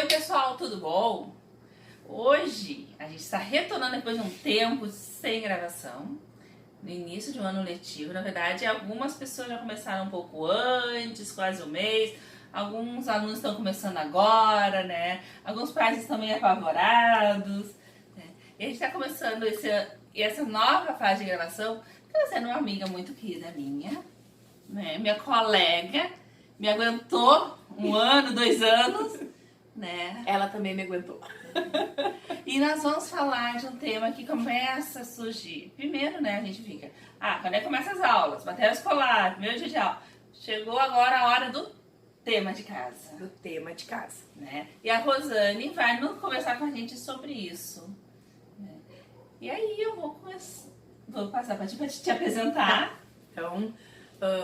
Oi pessoal, tudo bom? Hoje a gente está retornando depois de um tempo sem gravação, no início de um ano letivo. Na verdade, algumas pessoas já começaram um pouco antes, quase um mês, alguns alunos estão começando agora, né? Alguns pais estão meio apavorados, né? E a gente está começando essa nova fase de gravação, trazendo uma amiga muito querida minha, né? Minha colega, me aguentou 1 ano, 2 anos, né? Ela também me aguentou. E nós vamos falar de um tema que começa a surgir. Primeiro, né, a gente fica, quando é que começa as aulas? Material escolar, primeiro dia de aula. Chegou agora a hora do tema de casa. Do tema de casa. Né? E a Rosane vai conversar com a gente sobre isso. Né? E aí eu vou passar para te apresentar. Então,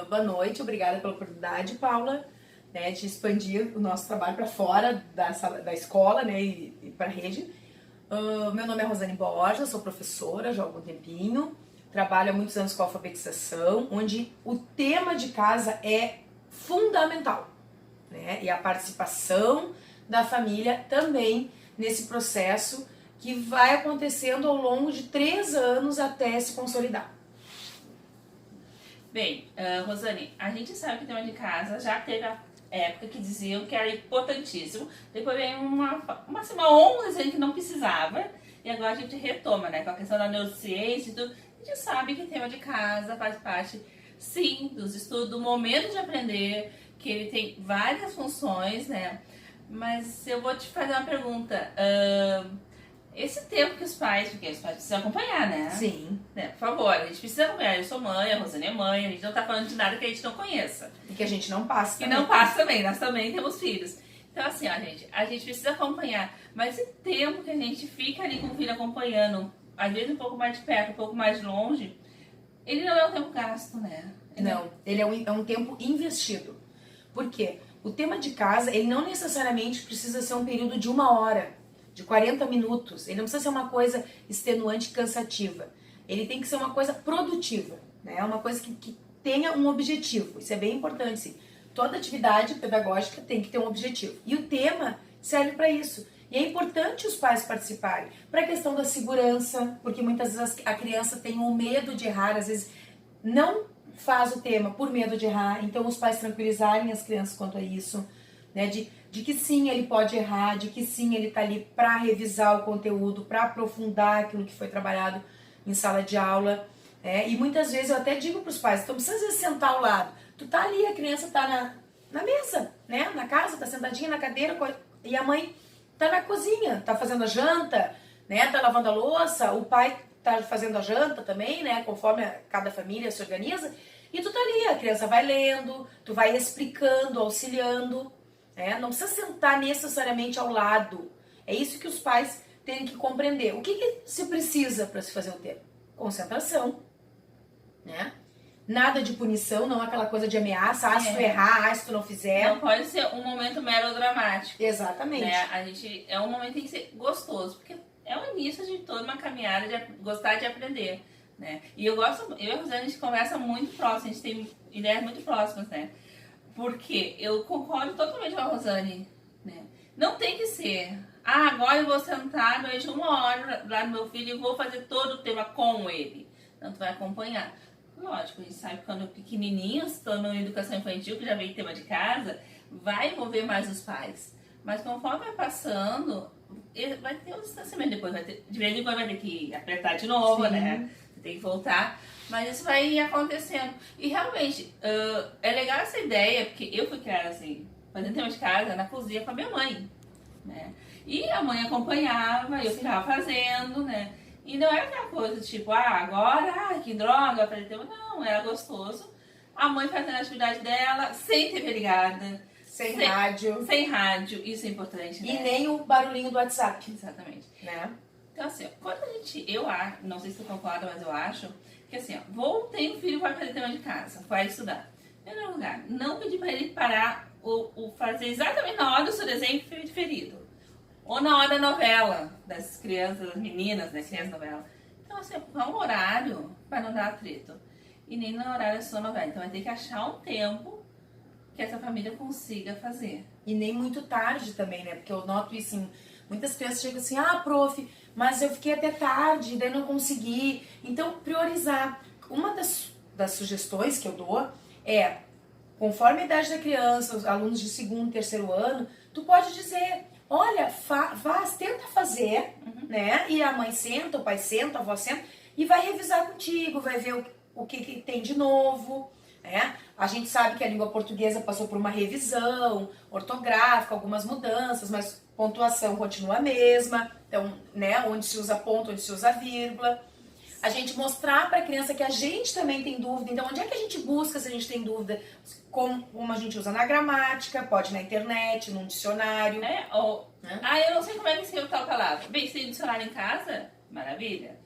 boa noite, obrigada pela oportunidade, Paula, né, de expandir o nosso trabalho para fora da escola, né, e para a rede. Meu nome é Rosane Borja, sou professora já há algum tempinho, trabalho há muitos anos com alfabetização, onde o tema de casa é fundamental, né, e a participação da família também nesse processo que vai acontecendo ao longo de 3 anos até se consolidar. Bem, Rosane, a gente sabe que o tema de casa já teve a época que diziam que era importantíssimo, depois veio uma onda dizendo que não precisava, e agora a gente retoma, né, com a questão da neurociência e tudo. A gente sabe que o tema de casa faz parte, sim, dos estudos, do momento de aprender, que ele tem várias funções, né, mas eu vou te fazer uma pergunta. Esse tempo que porque os pais precisam acompanhar, né? Sim. Né? Por favor, a gente precisa acompanhar. Eu sou mãe, a Rosane é mãe, a gente não tá falando de nada que a gente não conheça. E que a gente não passa também. E não passa também, nós também temos filhos. Então assim, a gente precisa acompanhar. Mas esse tempo que a gente fica ali com o filho acompanhando, às vezes um pouco mais de perto, um pouco mais longe, ele não é um tempo gasto, né? Ele é um tempo investido. Por quê? O tema de casa, ele não necessariamente precisa ser um período de 1 hora. De 40 minutos, ele não precisa ser uma coisa extenuante e cansativa. Ele tem que ser uma coisa produtiva, né? Uma coisa que tenha um objetivo. Isso é bem importante, sim. Toda atividade pedagógica tem que ter um objetivo. E o tema serve para isso. E é importante os pais participarem. Para a questão da segurança, porque muitas vezes a criança tem um medo de errar, às vezes não faz o tema por medo de errar. Então os pais tranquilizarem as crianças quanto a isso, né? De que sim, ele pode errar, de que sim, ele está ali para revisar o conteúdo, para aprofundar aquilo que foi trabalhado em sala de aula. E muitas vezes eu até digo para os pais, então precisa às vezes sentar ao lado. Tu tá ali, a criança tá na mesa, né? Na casa, tá sentadinha na cadeira, e a mãe tá na cozinha, tá fazendo a janta, né? Tá lavando a louça, o pai tá fazendo a janta também, né? Conforme cada família se organiza. E tu tá ali, a criança vai lendo, tu vai explicando, auxiliando. Não precisa sentar necessariamente ao lado. É isso que os pais têm que compreender. O que se precisa para se fazer o tema? Concentração, né? Nada de punição, não aquela coisa de ameaça. Se tu errar, se tu não fizer. Não pode ser um momento melodramático. Exatamente. Né? É um momento que tem que ser gostoso, porque é o início de toda uma caminhada de gostar de aprender, né? E eu e a Rosane, a gente conversa muito próximo, a gente tem ideias muito próximas, né? Porque eu concordo totalmente com a Rosane, né? Não tem que ser, agora eu vou sentar durante 1 hora lá no meu filho e vou fazer todo o tema com ele. Então tu vai acompanhar. Lógico, a gente sabe que quando pequenininhos estão na educação infantil, que já vem tema de casa, vai envolver mais os pais. Mas conforme vai passando, vai ter um distanciamento depois, de vez em quando vai ter que apertar de novo, sim, né? Tem que voltar. Mas isso vai acontecendo. E realmente, é legal essa ideia, porque eu fui criada assim, fazendo tema de casa na cozinha com a minha mãe, né? E a mãe acompanhava, eu ficava fazendo, né? E não era aquela coisa tipo, agora, que droga, fazer tema. Não, era gostoso. A mãe fazendo a atividade dela, sem TV ligada. Sem rádio. Sem rádio, isso é importante, né? E nem o barulhinho do WhatsApp. Exatamente. Né? Então assim, quando eu acho, não sei se tu concorda, mas eu acho que assim, tem um filho que vai fazer tema de casa, vai estudar. Em primeiro lugar, não pedir para ele parar ou fazer exatamente na hora do seu desenho preferido. Ou na hora da novela, das crianças, das meninas, né, crianças novela. Então assim, é um horário para não dar atrito. E nem no horário da sua novela. Então vai ter que achar um tempo que essa família consiga fazer. E nem muito tarde também, né? Porque eu noto isso em muitas crianças chegam assim, ah, prof, mas eu fiquei até tarde, daí não consegui. Então, priorizar. Uma das sugestões que eu dou é, conforme a idade da criança, os alunos de segundo, terceiro ano, tu pode dizer, olha, tenta fazer, né? E a mãe senta, o pai senta, a avó senta, e vai revisar contigo, vai ver o que tem de novo, né? A gente sabe que a língua portuguesa passou por uma revisão ortográfica, algumas mudanças, mas pontuação continua a mesma, então, né, onde se usa ponto, onde se usa vírgula. A gente mostrar para a criança que a gente também tem dúvida, então onde é que a gente busca se a gente tem dúvida? Como a gente usa na gramática, pode na internet, num dicionário. Eu não sei como é que escreve tal palavra. Bem, se tem dicionário em casa, maravilha.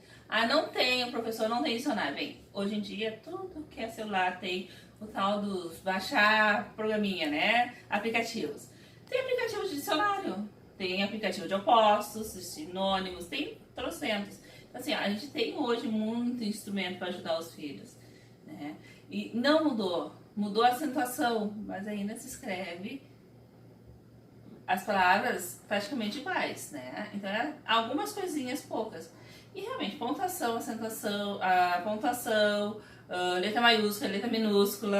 Não tem, o professor não tem dicionário. Bem, hoje em dia tudo que é celular tem o tal dos baixar programinha, né? Aplicativos. Tem aplicativo de dicionário, tem aplicativo de opostos, de sinônimos, tem trocentos. Então, assim, a gente tem hoje muito instrumento para ajudar os filhos, né? E não mudou a acentuação, mas ainda se escreve as palavras praticamente iguais, né? Então, algumas coisinhas poucas. E realmente, pontuação, acentuação, a pontuação, letra maiúscula, letra minúscula,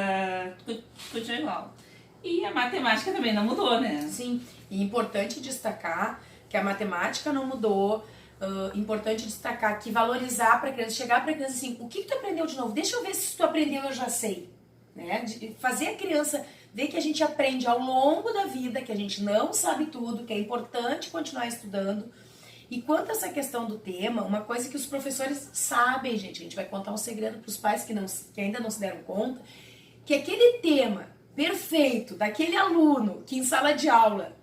continua igual. E a matemática também não mudou, né? Sim, e importante destacar que a matemática não mudou, importante destacar que valorizar para a criança, chegar para a criança assim, o que tu aprendeu de novo? Deixa eu ver se tu aprendeu, eu já sei. Né? Fazer a criança ver que a gente aprende ao longo da vida, que a gente não sabe tudo, que é importante continuar estudando. E quanto a essa questão do tema, uma coisa que os professores sabem, gente, a gente vai contar um segredo para os pais que ainda não se deram conta, que aquele tema perfeito daquele aluno que em sala de aula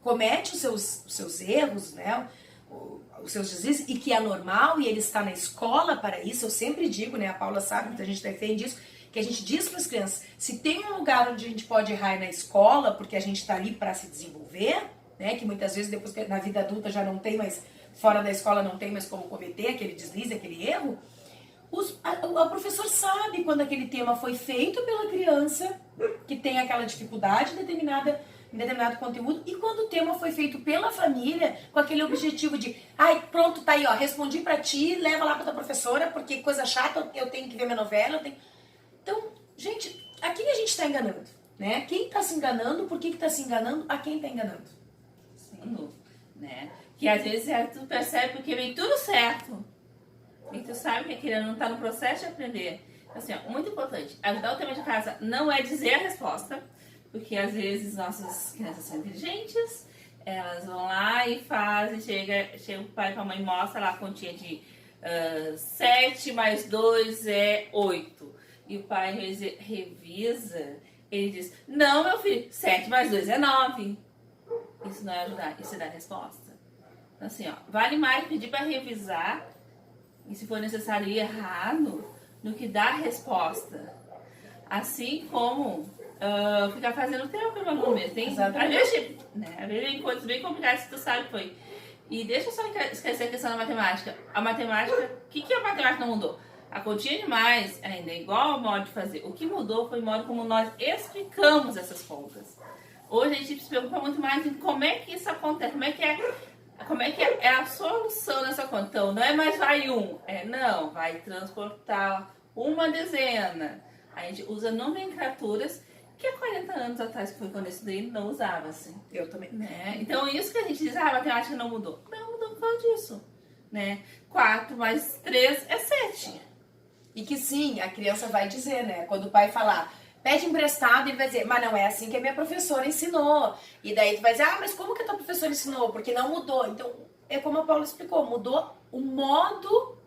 comete os seus erros, né, os seus deslizes, e que é normal, e ele está na escola para isso, eu sempre digo, né, a Paula sabe que a gente defende isso, que a gente diz para as crianças, se tem um lugar onde a gente pode errar é na escola, porque a gente está ali para se desenvolver, né, que muitas vezes depois na vida adulta já não tem mais, fora da escola não tem mais como cometer aquele deslize, aquele erro, o professor sabe quando aquele tema foi feito pela criança, que tem aquela dificuldade em determinado conteúdo, e quando o tema foi feito pela família, com aquele objetivo de, pronto, tá aí, ó, respondi pra ti, leva lá pra tua professora, porque coisa chata, eu tenho que ver minha novela, Então, gente, a quem a gente tá enganando, né? Quem tá se enganando, por que tá se enganando, a quem tá enganando? Sim, né? Que às vezes tu percebe porque vem tudo certo, e tu sabe que aquele não tá no processo de aprender. Assim, ó, muito importante, ajudar o tema de casa não é dizer a resposta, porque às vezes nossas crianças são inteligentes, elas vão lá e fazem, chega o pai com a mãe, mostra lá a continha de 7 mais 2 é 8. E o pai revisa, ele diz, não, meu filho, 7 mais 2 é 9. Isso não é ajudar, isso é dar resposta. Então assim, ó, vale mais pedir para revisar, e se for necessário ir errado, do que dar resposta. Assim como ficar fazendo o teu pelo aluno mesmo. Tem, às vezes tem coisas bem complicadas que tu sabe que foi. E deixa eu só esquecer a questão da matemática. A matemática, o que a matemática não mudou? A continha de mais ainda é igual ao modo de fazer. O que mudou foi o modo como nós explicamos essas contas. Hoje a gente se preocupa muito mais em como é que isso acontece, como é que é a solução dessa conta. Então, não é mais vai não, vai transportar uma dezena. A gente usa nomenclaturas que há 40 anos atrás, que foi quando eu estudei, não usava, assim. Eu também. Né? Então, isso que a gente diz, a matemática não mudou. Não mudou por causa disso. Né? 4 mais 3 é 7. E que sim, a criança vai dizer, né? Quando o pai falar, pede emprestado, ele vai dizer, mas não é assim que a minha professora ensinou. E daí tu vai dizer, mas como que a tua professora ensinou? Porque não mudou. Então, é como a Paula explicou, mudou o modo,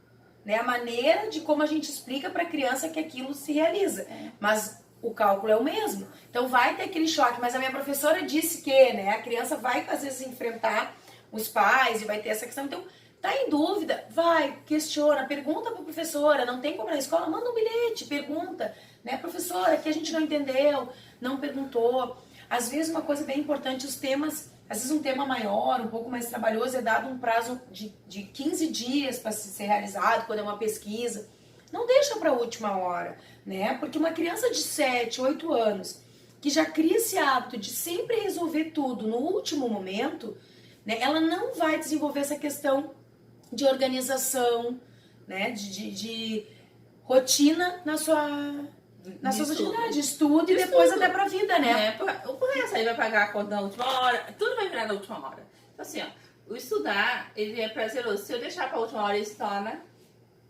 né? A maneira de como a gente explica para a criança que aquilo se realiza. Mas o cálculo é o mesmo. Então vai ter aquele choque, mas a minha professora disse que, né? A criança vai, às vezes, enfrentar os pais e vai ter essa questão. Então, tá em dúvida, vai, questiona, pergunta pra professora, não tem como na escola, manda um bilhete, pergunta, né, professora, que a gente não entendeu, não perguntou. Às vezes uma coisa bem importante, os temas, às vezes um tema maior, um pouco mais trabalhoso, é dado um prazo de 15 dias para ser realizado, quando é uma pesquisa. Não deixa para a última hora, né, porque uma criança de 7, 8 anos, que já cria esse hábito de sempre resolver tudo no último momento, né, ela não vai desenvolver essa questão de organização, né, de rotina nas suas atividades, estudo e depois até pra vida, né? O resto aí vai pagar a conta na última hora, tudo vai virar na última hora. Então assim, ó, o estudar, ele é prazeroso. Se eu deixar pra última hora, ele se torna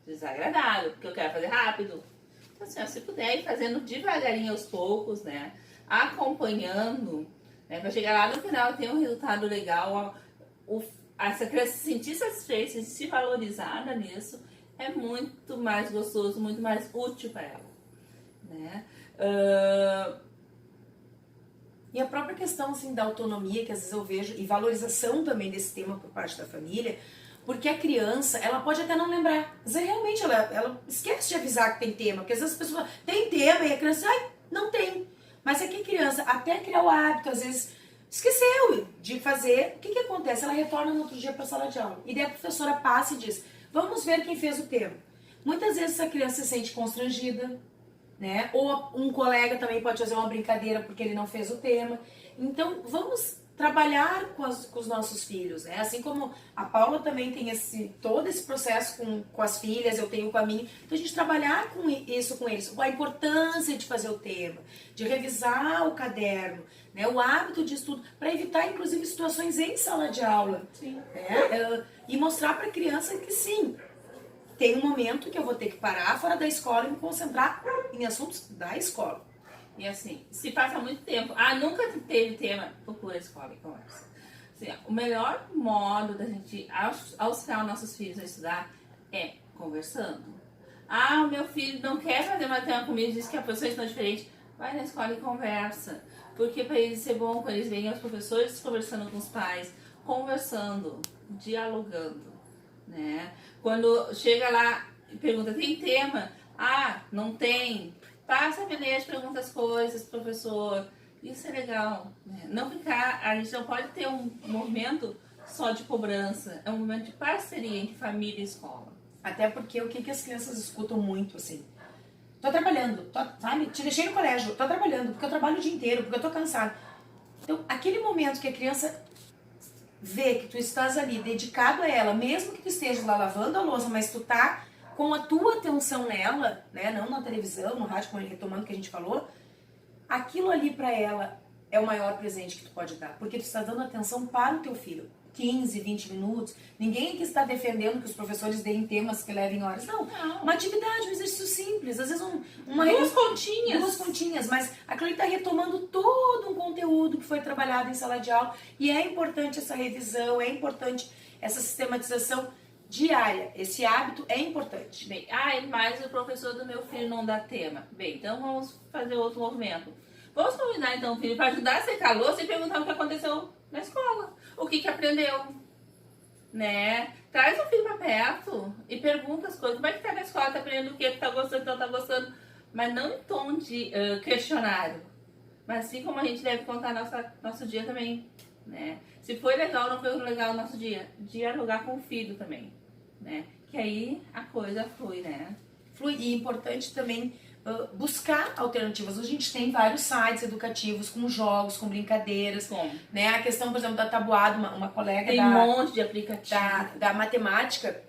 desagradável, porque eu quero fazer rápido. Então assim, ó, se puder ir fazendo devagarinho aos poucos, né, acompanhando, né, pra chegar lá no final ter um resultado legal, essa criança se sentir satisfeita, se valorizada nisso, é muito mais gostoso, muito mais útil para ela, né? E a própria questão assim, da autonomia, que às vezes eu vejo, e valorização também desse tema por parte da família, porque a criança, ela pode até não lembrar. Às vezes, realmente, ela esquece de avisar que tem tema, porque às vezes as pessoas falam, tem tema, e a criança, ai, não tem. Mas é que a criança, até criar o hábito, às vezes, esqueceu de fazer. O que acontece? Ela retorna no outro dia para a sala de aula. E daí a professora passa e diz, vamos ver quem fez o tema. Muitas vezes essa criança se sente constrangida, né? Ou um colega também pode fazer uma brincadeira porque ele não fez o tema. Então, vamos trabalhar com os nossos filhos, né? Assim como a Paula também tem todo esse processo com as filhas, eu tenho com a minha. Então, a gente trabalhar com isso com eles. A importância de fazer o tema, de revisar o caderno, né? O hábito de estudo, para evitar, inclusive, situações em sala de aula. Sim. Né? E mostrar para a criança que sim, tem um momento que eu vou ter que parar fora da escola e me concentrar em assuntos da escola. E assim, se passa muito tempo, nunca teve tema, procura a escola e conversa. Assim, o melhor modo da gente auxiliar nossos filhos a estudar é conversando. O meu filho não quer fazer matemática comigo, diz que a professora está diferente. Vai na escola e conversa. Porque para eles ser bom, quando eles veem os professores conversando com os pais, conversando, dialogando, né? Quando chega lá e pergunta, tem tema? Não tem. Passa a bilhete, pergunta as coisas, professor. Isso é legal, né? Não ficar, a gente não pode ter um movimento só de cobrança. É um momento de parceria entre família e escola. Até porque o que as crianças escutam muito, assim? Tô trabalhando, sabe? Te deixei no colégio, tô trabalhando, porque eu trabalho o dia inteiro, porque eu tô cansada. Então, aquele momento que a criança vê que tu estás ali dedicado a ela, mesmo que tu esteja lá lavando a louça, mas tu tá com a tua atenção nela, né? Não na televisão, no rádio, como retomando o que a gente falou, aquilo ali pra ela é o maior presente que tu pode dar, porque tu está dando atenção para o teu filho. 15, 20 minutos. Ninguém aqui está defendendo que os professores deem temas que levem horas. Não. Uma atividade, um exercício simples. Às vezes duas continhas, mas aquilo está retomando todo um conteúdo que foi trabalhado em sala de aula. E é importante essa revisão, é importante essa sistematização diária. Esse hábito é importante. Bem, mas o professor do meu filho não dá tema. Bem, então vamos fazer outro movimento. Vamos convidar então o filho para ajudar a secar a louça e perguntar o que aconteceu na escola. O que aprendeu, né? Traz o filho pra perto e pergunta as coisas. Como é que tá na escola? Tá aprendendo o que? Tá gostando, não tá gostando? Mas não em tom de questionário. Mas assim como a gente deve contar nosso dia também, né? Se foi legal ou não foi legal o nosso dia, dialogar com o filho também, né? Que aí a coisa flui, né? Flui. E é importante também buscar alternativas. Hoje a gente tem vários sites educativos com jogos, com brincadeiras. Né? A questão, por exemplo, da tabuada, uma colega tem um monte de aplicativo. Da matemática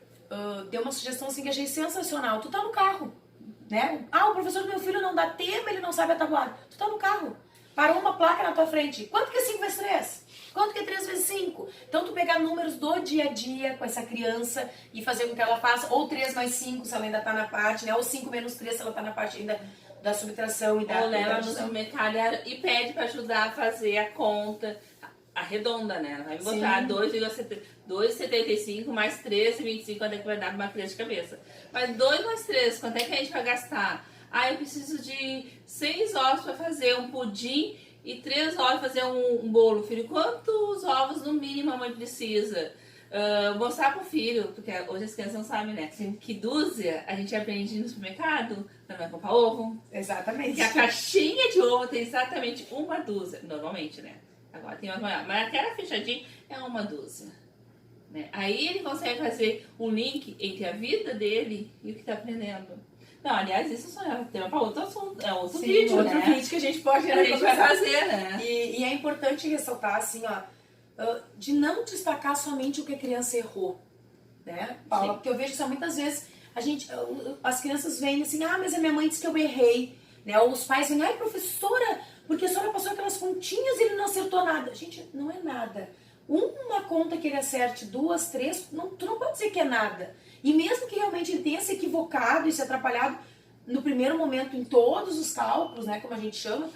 deu uma sugestão assim que eu achei sensacional. Tu tá no carro, né? O professor do meu filho não dá tema, ele não sabe a tabuada. Tu tá no carro, parou uma placa na tua frente. Quanto que é 5 vezes 3? Quanto que é 3 vezes 5? Então tu pegar números do dia a dia com essa criança e fazer com que ela faça, ou 3 mais 5 se ela ainda tá na parte, né? Ou 5 menos 3 se ela tá na parte ainda da subtração e da... Ou leva no supermercado e pede para ajudar a fazer a conta, arredonda, né? Ela vai botar 2,75 mais 13,25, quanto é que vai dar pra uma criança de cabeça. Mas 2 mais 3, quanto é que a gente vai gastar? Eu preciso de 6 ovos para fazer um pudim e 3 ovos para fazer um bolo, filho. Quantos ovos no mínimo a mãe precisa? Mostrar pro filho, porque hoje as crianças não sabem, né? Que dúzia a gente aprende no supermercado, não vai comprar ovo. Exatamente. Que a caixinha de ovo tem exatamente uma dúzia, normalmente, né? Agora tem uma maior, mas aquela fechadinha é uma dúzia. Né? Aí ele consegue fazer um link entre a vida dele e o que está aprendendo. Não, aliás, isso só é tema para outro assunto, é outro Sim, vídeo, outro né? vídeo que a gente pode A gente vai fazer, né? E é importante ressaltar, assim, ó, de não destacar somente o que a criança errou, né, Paula? Sim. Porque eu vejo que muitas vezes as crianças vêm assim, ah, mas a minha mãe disse que eu errei, né? Ou os pais vêm, ai, professora, porque a senhora passou aquelas continhas e ele não acertou nada. Gente, não é nada. Uma conta que ele acerte, 2, 3, tu não pode dizer que é nada. E mesmo que realmente ele tenha se equivocado e se atrapalhado no primeiro momento em todos os cálculos, né, como a gente chama,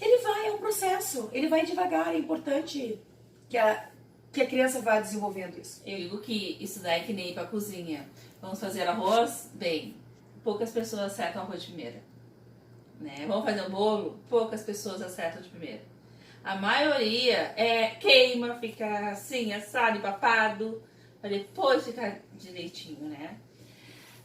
é um processo, ele vai devagar, é importante que a criança vá desenvolvendo isso. Eu digo que isso daí é que nem ir pra cozinha. Vamos fazer arroz? Bem, poucas pessoas acertam arroz de primeira. Né? Vamos fazer um bolo? Poucas pessoas acertam de primeira. A maioria queima, fica assim, assado e papado, pra depois ficar direitinho, né?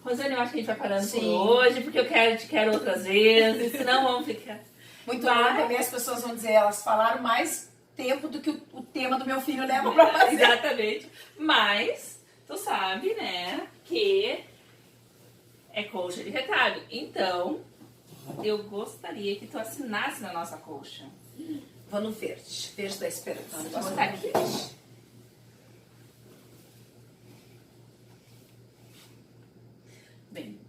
Rosane, eu acho que a gente vai parando por hoje, porque eu te quero outras vezes, senão vamos ficar... Muito bom, também as pessoas vão dizer, elas falaram mais tempo do que o tema do meu filho leva pra fazer. Exatamente. Mas, tu sabe, né, que é colcha de retalho. Então, eu gostaria que tu assinasse na nossa colcha. Vou no verde, verde da esperança. Vou botar aqui. Bem.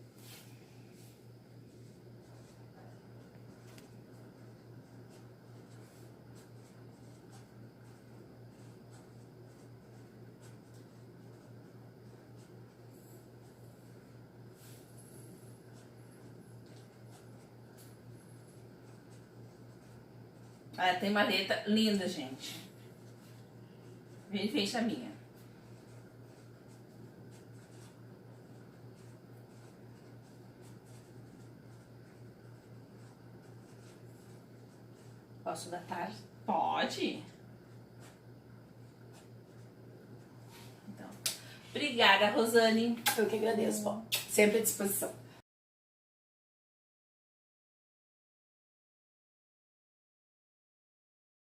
Ah, tem maleta linda, gente. Vem frente a minha. Posso datar? Pode. Então, obrigada, Rosane. Eu que agradeço, Paulo. Sempre à disposição.